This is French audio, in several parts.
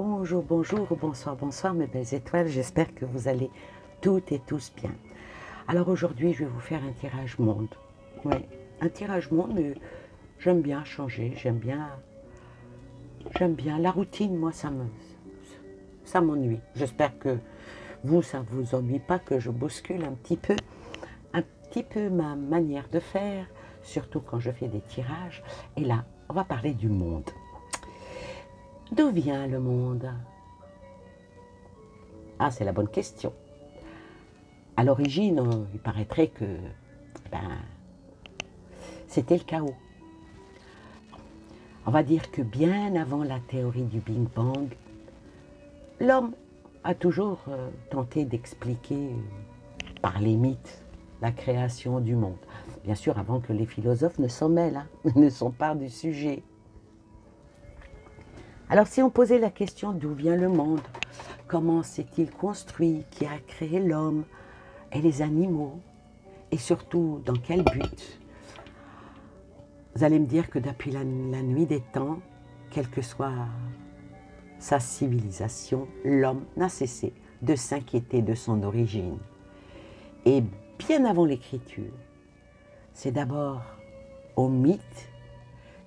Bonjour, bonjour, bonsoir, bonsoir mes belles étoiles, j'espère que vous allez toutes et tous bien. Alors aujourd'hui je vais vous faire un tirage monde. Oui, un tirage monde, mais j'aime bien changer, j'aime bien la routine, moi ça m'ennuie. J'espère que vous, ça ne vous ennuie pas, que je bouscule un petit peu ma manière de faire, surtout quand je fais des tirages. Et là, on va parler du monde. D'où vient le monde? Ah, c'est la bonne question. À l'origine, il paraîtrait que c'était le chaos. On va dire que bien avant la théorie du Big Bang, l'homme a toujours tenté d'expliquer par les mythes la création du monde. Bien sûr, avant que les philosophes ne s'en mêlent, ne s'emparent du sujet. Alors si on posait la question d'où vient le monde, comment s'est-il construit, qui a créé l'homme et les animaux, et surtout dans quel but? Vous allez me dire que depuis la nuit des temps, quelle que soit sa civilisation, l'homme n'a cessé de s'inquiéter de son origine. Et bien avant l'écriture, c'est d'abord au mythe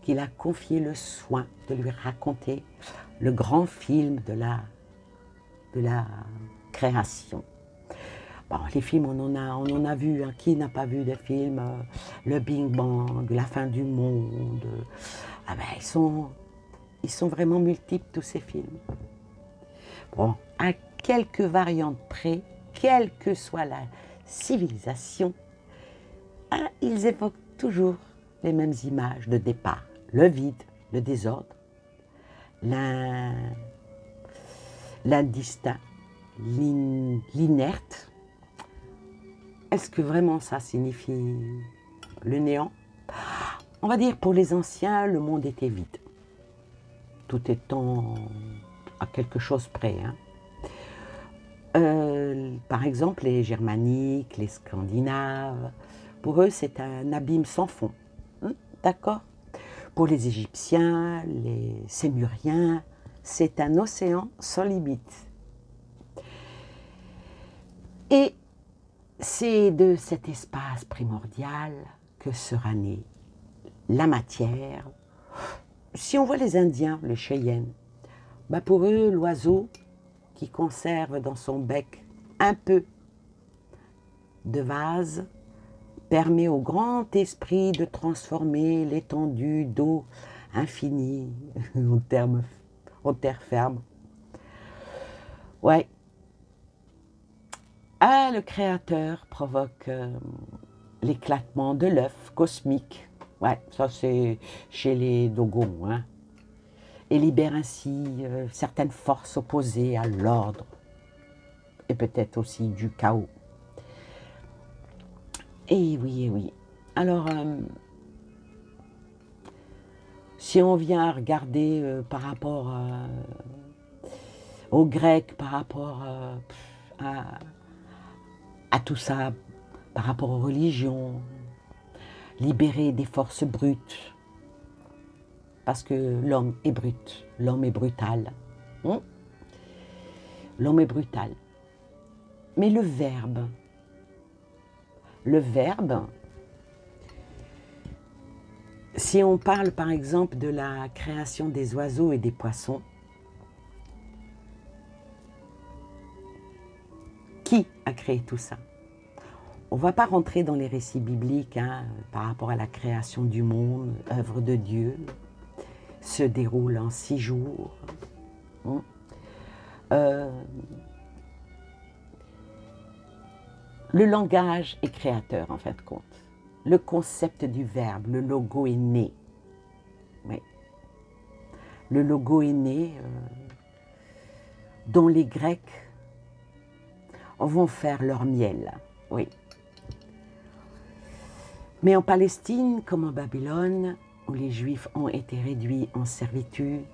qu'il a confié le soin de lui raconter le grand film de la création. Bon, les films, on en a vu, hein. Qui n'a pas vu des films le Big Bang, la fin du monde. Ah ben, ils sont vraiment multiples, tous ces films. Bon, à quelques variantes près, quelle que soit la civilisation, hein, ils évoquent toujours les mêmes images de départ. Le vide, le désordre, l'indistinct, l'inerte. Est-ce que vraiment ça signifie le néant? On va dire pour les anciens, le monde était vide. Tout étant à quelque chose près. Hein. Par exemple, les Germaniques, les Scandinaves, pour eux, c'est un abîme sans fond. D'accord? Pour les Égyptiens, les Sémuriens, c'est un océan sans limite. Et c'est de cet espace primordial que sera née la matière. Si on voit les Indiens, les Cheyennes, bah pour eux, l'oiseau qui conserve dans son bec un peu de vase permet au grand esprit de transformer l'étendue d'eau infinie en terre ferme. Ouais. Ah, le Créateur provoque l'éclatement de l'œuf cosmique. Ouais, ça c'est chez les Dogons. Hein. Et libère ainsi certaines forces opposées à l'ordre. Et peut-être aussi du chaos. Et oui, et oui. Alors, si on vient regarder par rapport aux Grecs, par rapport à tout ça, par rapport aux religions, libérer des forces brutes, parce que l'homme est brut, l'homme est brutal. L'homme est brutal. Mais le verbe, si on parle par exemple de la création des oiseaux et des poissons, qui a créé tout ça? On ne va pas rentrer dans les récits bibliques hein, par rapport à la création du monde, œuvre de Dieu, se déroule en 6 jours. Le langage est créateur en fin de compte. Le concept du verbe, le logo est né. Oui. Le logo est né dont les Grecs vont faire leur miel. Oui. Mais en Palestine, comme en Babylone, où les Juifs ont été réduits en servitude,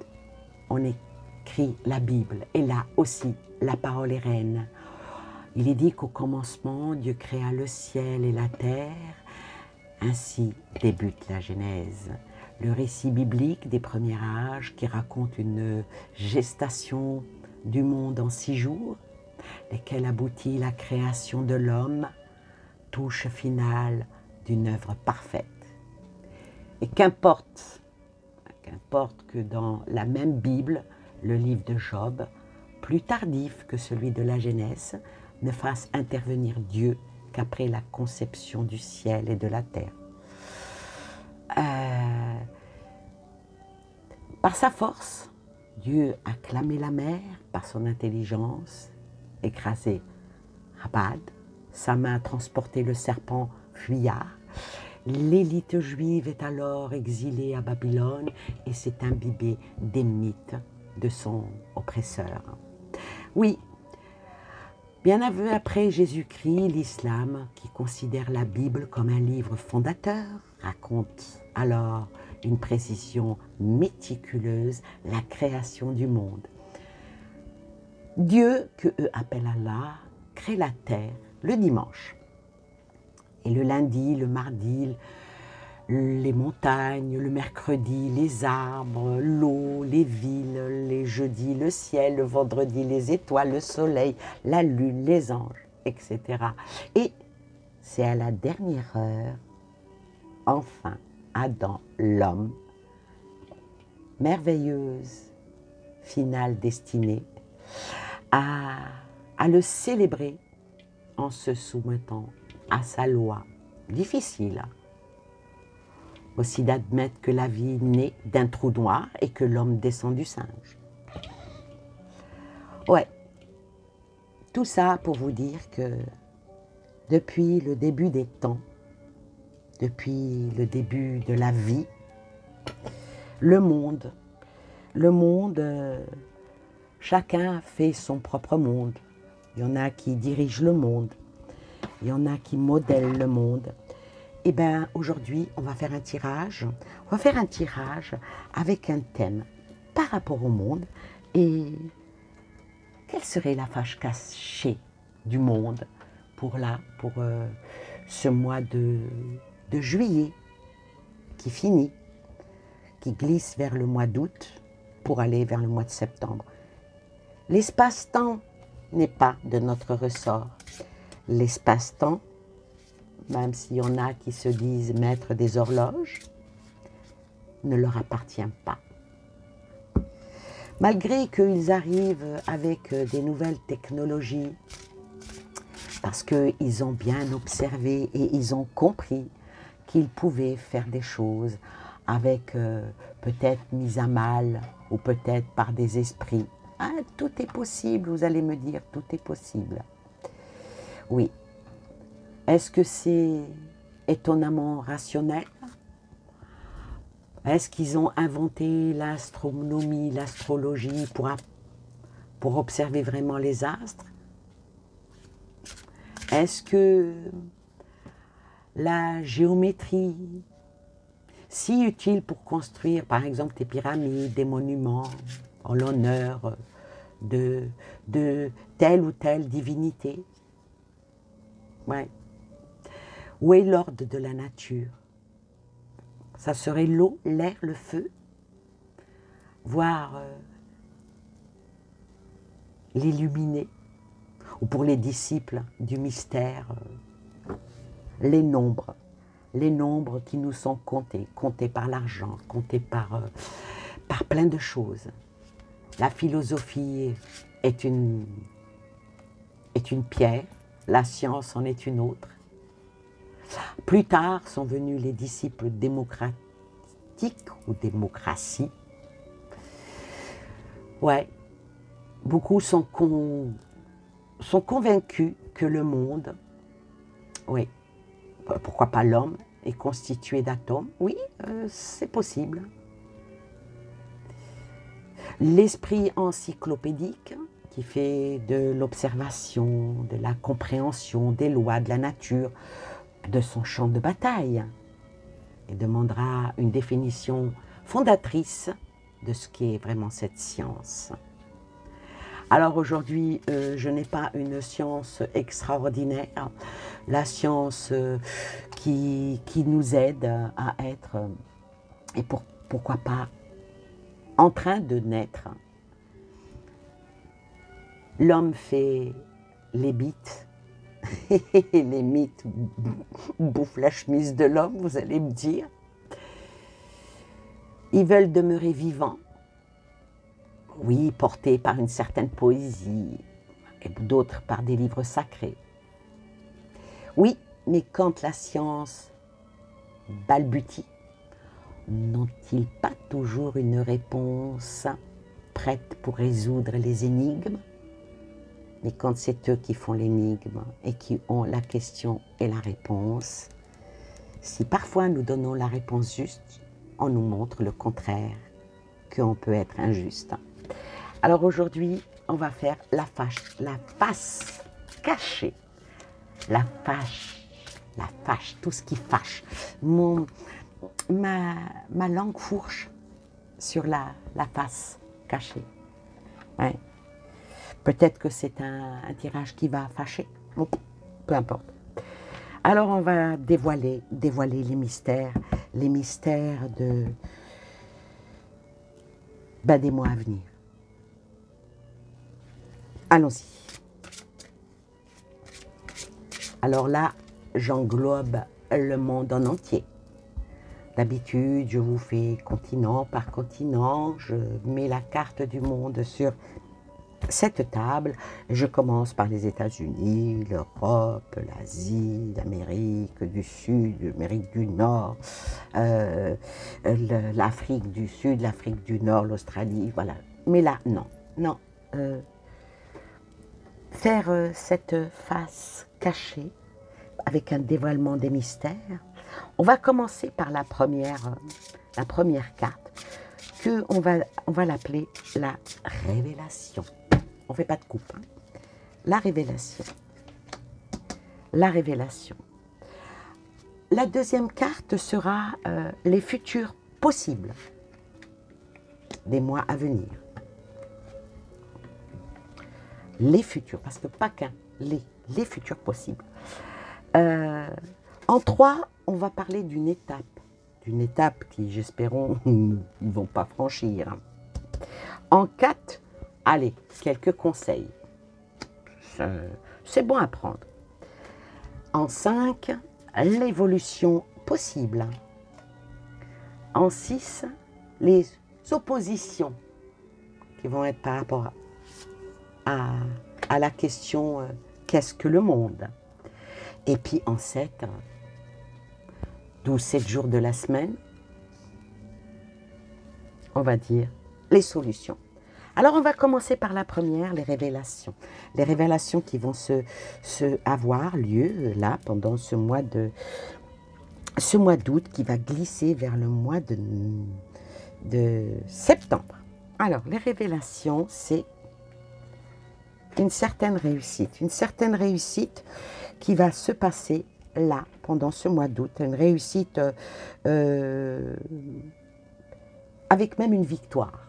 on écrit la Bible. Et là aussi, la parole est reine. Il est dit qu'au commencement, Dieu créa le ciel et la terre. Ainsi débute la Genèse. le récit biblique des premiers âges qui raconte une gestation du monde en 6 jours, lesquels aboutit la création de l'homme, touche finale d'une œuvre parfaite. Et qu'importe que dans la même Bible, le livre de Job, plus tardif que celui de la Genèse, ne fasse intervenir Dieu qu'après la conception du ciel et de la terre. Par sa force, Dieu a clamé la mer, par son intelligence, écrasé Rabad, sa main a transporté le serpent fuyard. L'élite juive est alors exilée à Babylone et s'est imbibée des mythes de son oppresseur. Oui, bien après Jésus-Christ, l'islam, qui considère la Bible comme un livre fondateur, raconte alors une précision méticuleuse la création du monde. Dieu, que eux appellent Allah, crée la terre le dimanche. Et le lundi, le mardi, les montagnes, le mercredi, les arbres, l'eau, les villes, les jeudis, le ciel, le vendredi, les étoiles, le soleil, la lune, les anges, etc. Et c'est à la dernière heure, enfin, Adam, l'homme, merveilleuse finale destinée à le célébrer en se soumettant à sa loi difficile. Aussi d'admettre que la vie naît d'un trou noir et que l'homme descend du singe. Ouais, tout ça pour vous dire que depuis le début des temps, depuis le début de la vie, le monde, chacun fait son propre monde. Il y en a qui dirigent le monde, il y en a qui modèlent le monde. Eh bien, aujourd'hui, on va faire un tirage. On va faire un tirage avec un thème par rapport au monde. Et quelle serait la fâche cachée du monde pour ce mois de juillet qui finit, qui glisse vers le mois d'août pour aller vers le mois de septembre. L'espace-temps n'est pas de notre ressort. L'espace-temps, même s'il y en a qui se disent maîtres des horloges, ne leur appartient pas. Malgré qu'ils arrivent avec des nouvelles technologies, parce qu'ils ont bien observé et ils ont compris qu'ils pouvaient faire des choses avec peut-être mise à mal ou peut-être par des esprits. Ah, tout est possible, vous allez me dire, tout est possible. Oui. Est-ce que c'est étonnamment rationnel? Est-ce qu'ils ont inventé l'astronomie, l'astrologie pour observer vraiment les astres? Est-ce que la géométrie, si utile pour construire par exemple des pyramides, des monuments en l'honneur de telle ou telle divinité? Ouais. Où est l'ordre de la nature? Ça serait l'eau, l'air, le feu, voire l'illuminer. Ou pour les disciples du mystère, les nombres qui nous sont comptés par l'argent, comptés par plein de choses. La philosophie est une pierre, la science en est une autre. Plus tard sont venus les disciples démocratiques ou démocratie. Ouais, beaucoup sont convaincus que le monde, oui, pourquoi pas l'homme, est constitué d'atomes. Oui, c'est possible. L'esprit encyclopédique qui fait de l'observation, de la compréhension des lois de la nature, de son champ de bataille, et demandera une définition fondatrice de ce qu'est vraiment cette science. Alors aujourd'hui, je n'ai pas une science extraordinaire, la science qui nous aide à être et pourquoi pas en train de naître. L'homme fait les bites et les mythes bouffent la chemise de l'homme, vous allez me dire. Ils veulent demeurer vivants, oui, portés par une certaine poésie, et d'autres par des livres sacrés. Oui, mais quand la science balbutie, n'ont-ils pas toujours une réponse prête pour résoudre les énigmes? Mais quand c'est eux qui font l'énigme et qui ont la question et la réponse, si parfois nous donnons la réponse juste, on nous montre le contraire, qu'on peut être injuste. Alors aujourd'hui, on va faire la face cachée, la fâche, tout ce qui fâche. Ma langue fourche sur la face cachée. Ouais. Peut-être que c'est un tirage qui va fâcher, peu importe. Alors on va dévoiler les mystères des mois à venir. Allons-y. Alors là, j'englobe le monde en entier. D'habitude, je vous fais continent par continent, je mets la carte du monde sur cette table. Je commence par les États-Unis, l'Europe, l'Asie, l'Amérique du Sud, l'Amérique du Nord, l'Afrique du Sud, l'Afrique du Nord, l'Australie, voilà. Mais là, non. Faire cette face cachée avec un dévoilement des mystères. On va commencer par la première carte, que on va l'appeler la révélation. On ne fait pas de coupe. Hein. La révélation. La révélation. La deuxième carte sera les futurs possibles des mois à venir. Les futurs, parce que pas qu'un, les futurs possibles. En 3, on va parler d'une étape qui, j'espérons, ils ne vont pas franchir. En 4, allez, quelques conseils. C'est bon à prendre. En 5, l'évolution possible. En 6, les oppositions qui vont être par rapport à la question qu'est-ce que le monde? Et puis en 7, 7 jours de la semaine, on va dire les solutions. Alors on va commencer par la première, les révélations. Les révélations qui vont avoir lieu là pendant ce mois d'août qui va glisser vers le mois de septembre. Alors les révélations, c'est une certaine réussite qui va se passer là, pendant ce mois d'août, une réussite avec même une victoire.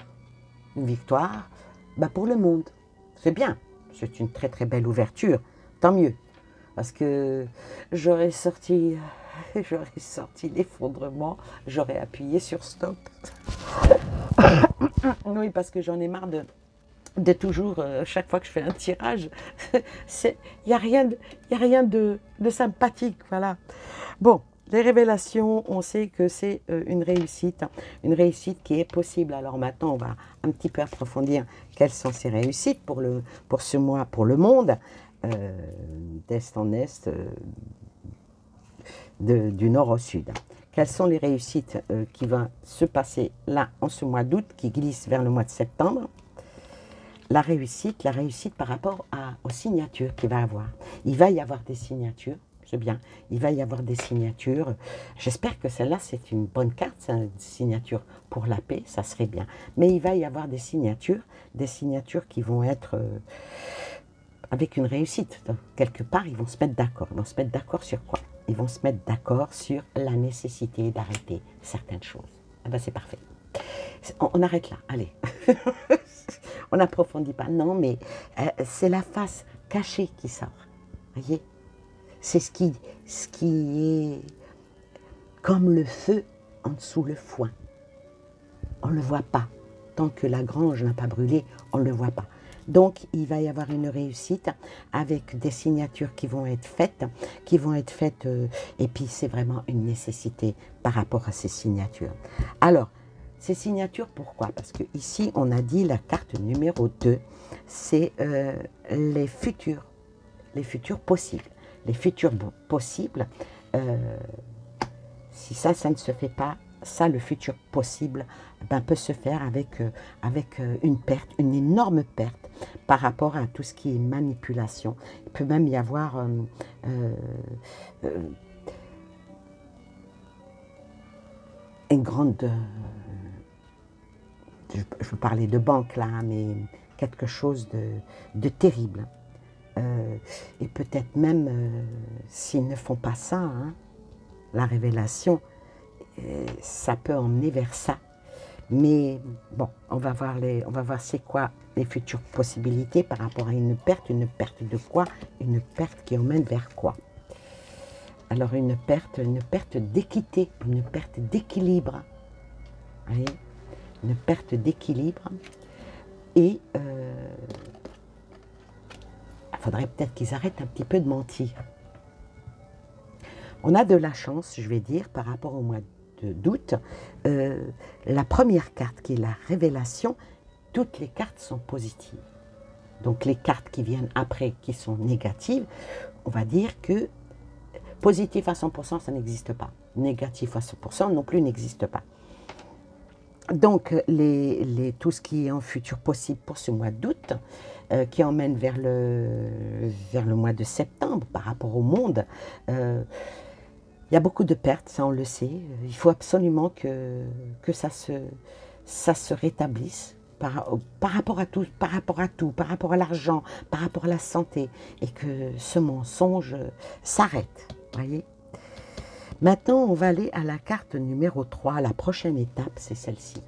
Une victoire pour le monde. C'est bien, c'est une très très belle ouverture, tant mieux. Parce que j'aurais sorti l'effondrement, j'aurais appuyé sur stop. Oui, parce que j'en ai marre de toujours, chaque fois que je fais un tirage, il n'y a rien de sympathique, voilà. Bon, les révélations, on sait que c'est une réussite qui est possible. Alors maintenant, on va un petit peu approfondir quelles sont ces réussites pour ce mois, pour le monde, d'est en est, du nord au sud. Quelles sont les réussites qui vont se passer là, en ce mois d'août, qui glisse vers le mois de septembre? La réussite par rapport aux signatures qu'il va avoir. Il va y avoir des signatures, c'est bien, il va y avoir des signatures. J'espère que celle-là, c'est une bonne carte, c'est une signature pour la paix, ça serait bien. Mais il va y avoir des signatures qui vont être avec une réussite. Donc, quelque part, ils vont se mettre d'accord. Ils vont se mettre d'accord sur quoi? Ils vont se mettre d'accord sur la nécessité d'arrêter certaines choses. Ah ben, c'est parfait. On arrête là, allez. On n'approfondit pas. Non, mais c'est la face cachée qui sort. Voyez? C'est ce qui est comme le feu en dessous le foin. on ne le voit pas. Tant que la grange n'a pas brûlé, on ne le voit pas. Donc, il va y avoir une réussite avec des signatures qui vont être faites, et puis c'est vraiment une nécessité par rapport à ces signatures. Alors, ces signatures, pourquoi? Parce que ici, on a dit la carte numéro 2, c'est les futurs possibles. Les futurs possibles, si ça ne se fait pas, ça, le futur possible, ben, peut se faire avec une perte, une énorme perte par rapport à tout ce qui est manipulation. Il peut même y avoir une grande... je parlais de banque là, mais quelque chose de terrible. Et peut-être même, s'ils ne font pas ça, hein, la révélation, ça peut emmener vers ça. Mais bon, on va voir c'est quoi les futures possibilités par rapport à une perte de quoi? Une perte qui emmène vers quoi? Alors une perte d'équité, une perte d'équilibre. Voyez, une perte d'équilibre. Et il faudrait peut-être qu'ils arrêtent un petit peu de mentir. On a de la chance, je vais dire, par rapport au mois d'août. La première carte qui est la révélation, toutes les cartes sont positives. Donc les cartes qui viennent après, qui sont négatives, on va dire que positif à 100%, ça n'existe pas. Négatif à 100% non plus n'existe pas. Donc tout ce qui est en futur possible pour ce mois d'août, qui emmène vers le mois de septembre par rapport au monde, il y a beaucoup de pertes, ça on le sait. Il faut absolument que ça se rétablisse par rapport à tout, par rapport à l'argent, par rapport à la santé, et que ce mensonge s'arrête, voyez. Maintenant, on va aller à la carte numéro 3. La prochaine étape, c'est celle-ci.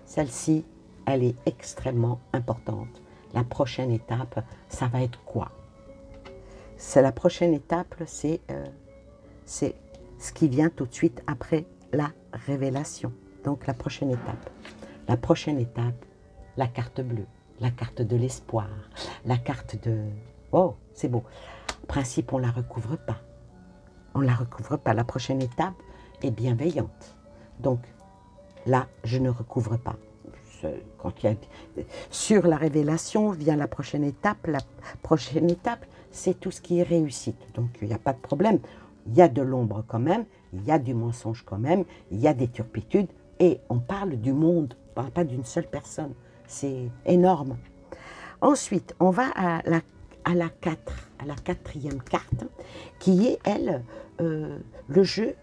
Celle-ci, elle est extrêmement importante. La prochaine étape, ça va être quoi? La prochaine étape, c'est ce qui vient tout de suite après la révélation. Donc, la prochaine étape. La prochaine étape, la carte bleue, la carte de l'espoir, la carte de... Oh, c'est beau. En principe, on ne la recouvre pas. On ne la recouvre pas. La prochaine étape est bienveillante. Donc, là, je ne recouvre pas. Sur la révélation vient la prochaine étape. La prochaine étape, c'est tout ce qui est réussite. Donc, il n'y a pas de problème. Il y a de l'ombre quand même, il y a du mensonge quand même, il y a des turpitudes. Et on parle du monde, on ne parle pas d'une seule personne. C'est énorme. Ensuite, on va à la quatrième carte, qui est, elle, le jeu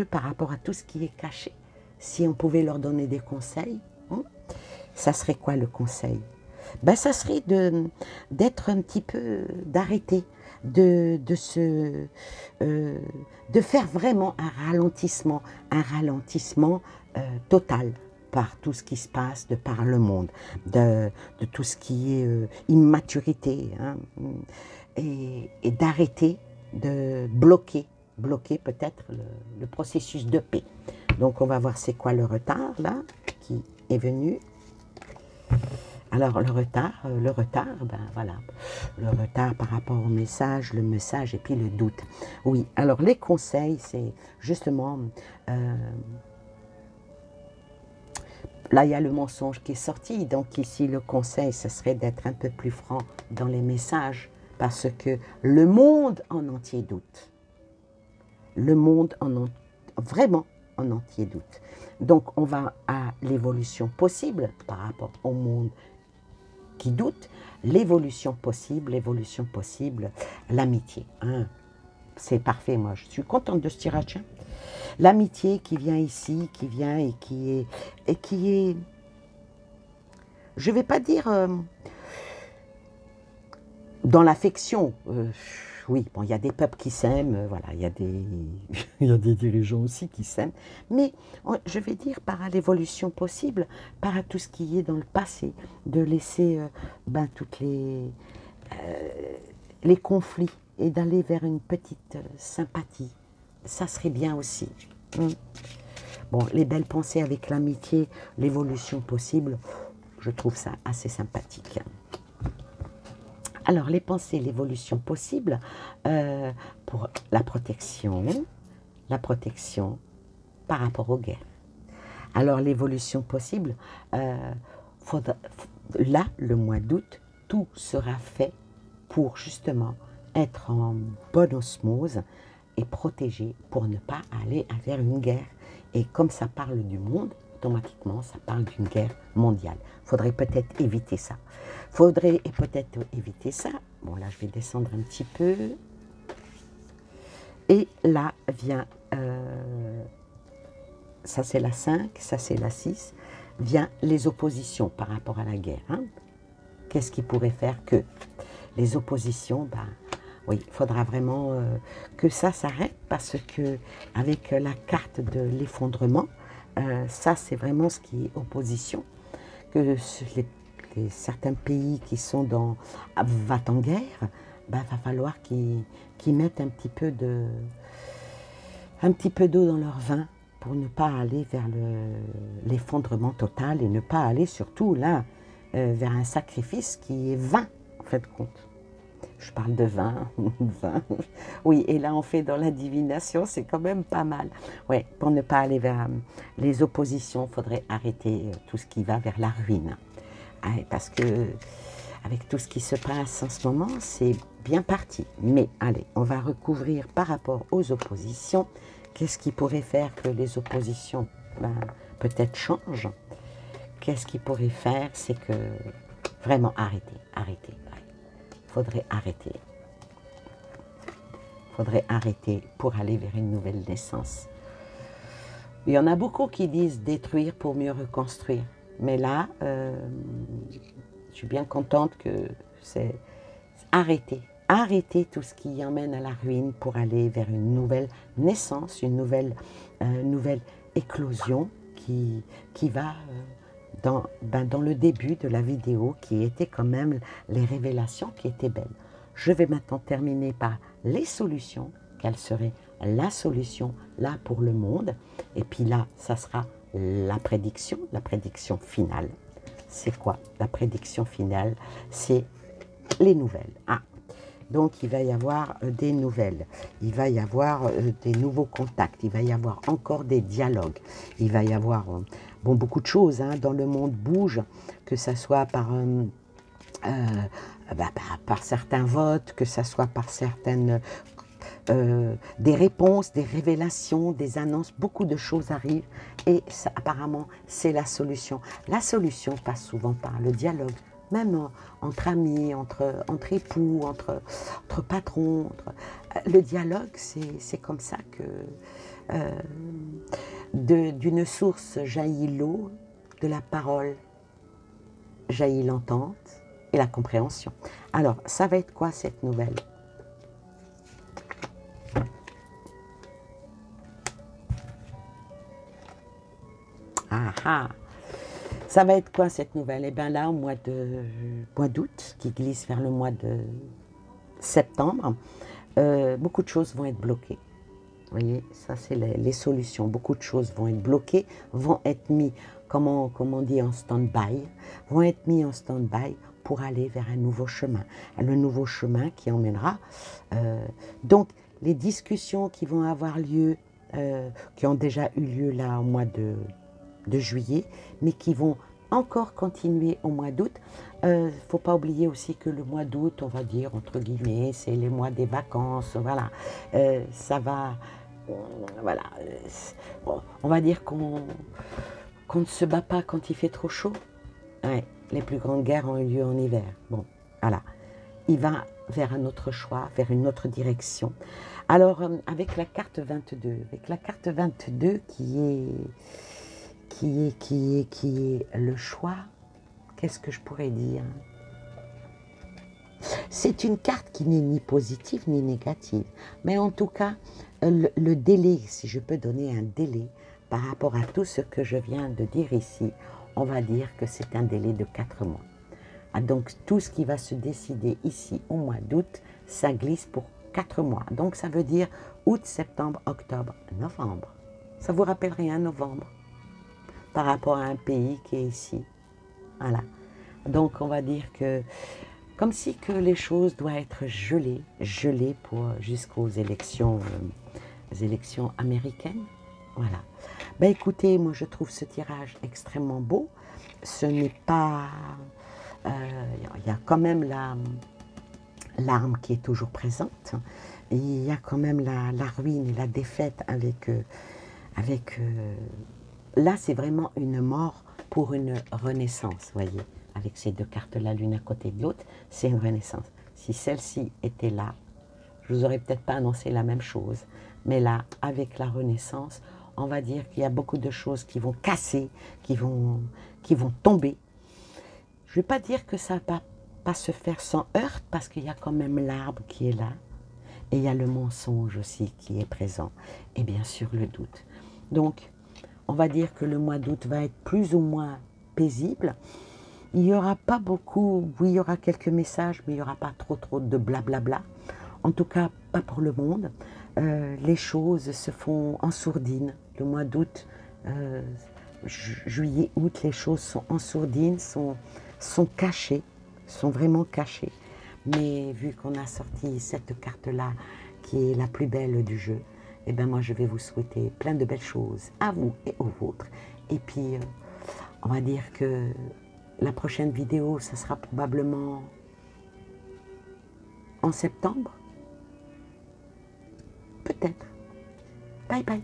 par rapport à tout ce qui est caché. Si on pouvait leur donner des conseils, ça serait quoi le conseil? Ben, ça serait d'être un petit peu, d'arrêter, de faire vraiment un ralentissement total par tout ce qui se passe, de par le monde, de tout ce qui est immaturité, hein, et d'arrêter de bloquer peut-être le processus de paix. Donc on va voir c'est quoi le retard là qui est venu. Alors le retard, ben voilà, le retard par rapport au message, le message et puis le doute. Oui, alors les conseils, c'est justement, là il y a le mensonge qui est sorti, donc ici le conseil, ce serait d'être un peu plus franc dans les messages, parce que le monde en entier doute. Le monde vraiment en entier doute. Donc on va à l'évolution possible par rapport au monde qui doute, l'évolution possible, l'amitié. Hein. C'est parfait, moi je suis contente de ce tirage. Hein. L'amitié qui vient ici, qui vient et qui est, je ne vais pas dire dans l'affection. Oui, bon, il y a des peuples qui s'aiment, voilà, il y a des dirigeants aussi qui s'aiment, mais je vais dire par l'évolution possible, par tout ce qui est dans le passé, de laisser toutes les conflits et d'aller vers une petite sympathie. Ça serait bien aussi. Bon, les belles pensées avec l'amitié, l'évolution possible, je trouve ça assez sympathique. Alors, les pensées, l'évolution possible, pour la protection par rapport aux guerres. Alors, l'évolution possible, là, le mois d'août, tout sera fait pour justement être en bonne osmose et protégé pour ne pas aller vers une guerre. Et comme ça parle du monde, automatiquement, ça parle d'une guerre mondiale. Il faudrait peut-être éviter ça. Bon, là, je vais descendre un petit peu. Et là vient, ça c'est la 5, ça c'est la 6, vient les oppositions par rapport à la guerre. Hein. Qu'est-ce qui pourrait faire que les oppositions, ben, oui, il faudra vraiment que ça s'arrête parce que avec la carte de l'effondrement, ça c'est vraiment ce qui est opposition, que certains pays qui sont en guerre, ben, va falloir qu'ils mettent un petit peu d'eau dans leur vin pour ne pas aller vers l'effondrement total et ne pas aller surtout là vers un sacrifice qui est vain en fait compte. Je parle de vin, vin. Oui, et là on fait dans la divination, c'est quand même pas mal. Ouais, pour ne pas aller vers les oppositions, il faudrait arrêter tout ce qui va vers la ruine. Parce que avec tout ce qui se passe en ce moment, c'est bien parti. Mais allez, on va recouvrir par rapport aux oppositions. Qu'est-ce qui pourrait faire que les oppositions peut-être changent? Qu'est-ce qui pourrait faire? C'est que vraiment arrêter. Il faudrait arrêter. Il faudrait arrêter pour aller vers une nouvelle naissance. Il y en a beaucoup qui disent détruire pour mieux reconstruire. Mais là, je suis bien contente que c'est arrêter. Arrêter tout ce qui emmène à la ruine pour aller vers une nouvelle naissance, une nouvelle éclosion qui va dans le début de la vidéo qui était quand même les révélations qui étaient belles. Je vais maintenant terminer par les solutions. Quelle serait la solution là pour le monde? Et puis là, ça sera la prédiction finale. C'est quoi la prédiction finale? C'est les nouvelles. Donc il va y avoir des nouvelles, il va y avoir des nouveaux contacts, il va y avoir encore des dialogues, il va y avoir beaucoup de choses hein, dans le monde bouge, que ce soit par certains votes, que ce soit par certaines des réponses, des révélations, des annonces, beaucoup de choses arrivent et ça, apparemment c'est la solution. La solution passe souvent par le dialogue, même entre amis, entre époux, entre patrons. Le dialogue, c'est comme ça que d'une source jaillit l'eau, de la parole jaillit l'entente et la compréhension. Alors, ça va être quoi cette nouvelle? Ça va être quoi cette nouvelle? Eh bien là, au mois d'août, qui glisse vers le mois de septembre, beaucoup de choses vont être bloquées. Vous voyez, ça c'est les solutions. Beaucoup de choses vont être bloquées, vont être mis, comme on dit, en stand-by, vont être mis en stand-by pour aller vers un nouveau chemin. Le nouveau chemin qui emmènera. Donc, les discussions qui vont avoir lieu, qui ont déjà eu lieu là au mois de juillet, mais qui vont encore continuer au mois d'août. Il ne faut pas oublier aussi que le mois d'août, on va dire, entre guillemets, c'est les mois des vacances, voilà. Ça va, voilà. On va dire qu'on ne se bat pas quand il fait trop chaud. Ouais, les plus grandes guerres ont eu lieu en hiver. Bon, voilà. Il va vers un autre choix, vers une autre direction. Alors, avec la carte 22, qui est le choix, qu'est-ce que je pourrais dire? C'est une carte qui n'est ni positive ni négative, mais en tout cas, le délai, si je peux donner un délai par rapport à tout ce que je viens de dire ici, on va dire que c'est un délai de 4 mois. Donc tout ce qui va se décider ici au mois d'août, ça glisse pour 4 mois. Donc ça veut dire août, septembre, octobre, novembre. Ça vous rappelle rien, novembre, par rapport à un pays qui est ici. Voilà. Donc, on va dire que, comme si que les choses doivent être gelées pour jusqu'aux élections américaines. Voilà. Ben écoutez, moi je trouve ce tirage extrêmement beau. Ce n'est pas... Il y a quand même l'arme qui est toujours présente. Il y a quand même la ruine et la défaite là, c'est vraiment une mort pour une renaissance, voyez. Avec ces deux cartes-là, l'une à côté de l'autre, c'est une renaissance. Si celle-ci était là, je vous aurais peut-être pas annoncé la même chose. Mais là, avec la renaissance, on va dire qu'il y a beaucoup de choses qui vont casser, qui vont tomber. Je ne vais pas dire que ça ne va pas se faire sans heurte, parce qu'il y a quand même l'arbre qui est là. Et il y a le mensonge aussi qui est présent. Et bien sûr, le doute. Donc, on va dire que le mois d'août va être plus ou moins paisible. Il n'y aura pas beaucoup, oui, il y aura quelques messages, mais il n'y aura pas trop de blablabla. En tout cas, pas pour le monde. Les choses se font en sourdine. Le mois d'août, juillet, août, les choses sont en sourdine, sont cachées, sont vraiment cachées. Mais vu qu'on a sorti cette carte-là, qui est la plus belle du jeu, eh bien moi je vais vous souhaiter plein de belles choses à vous et aux vôtres. Et puis, on va dire que la prochaine vidéo, ça sera probablement en septembre. Peut-être. Bye bye.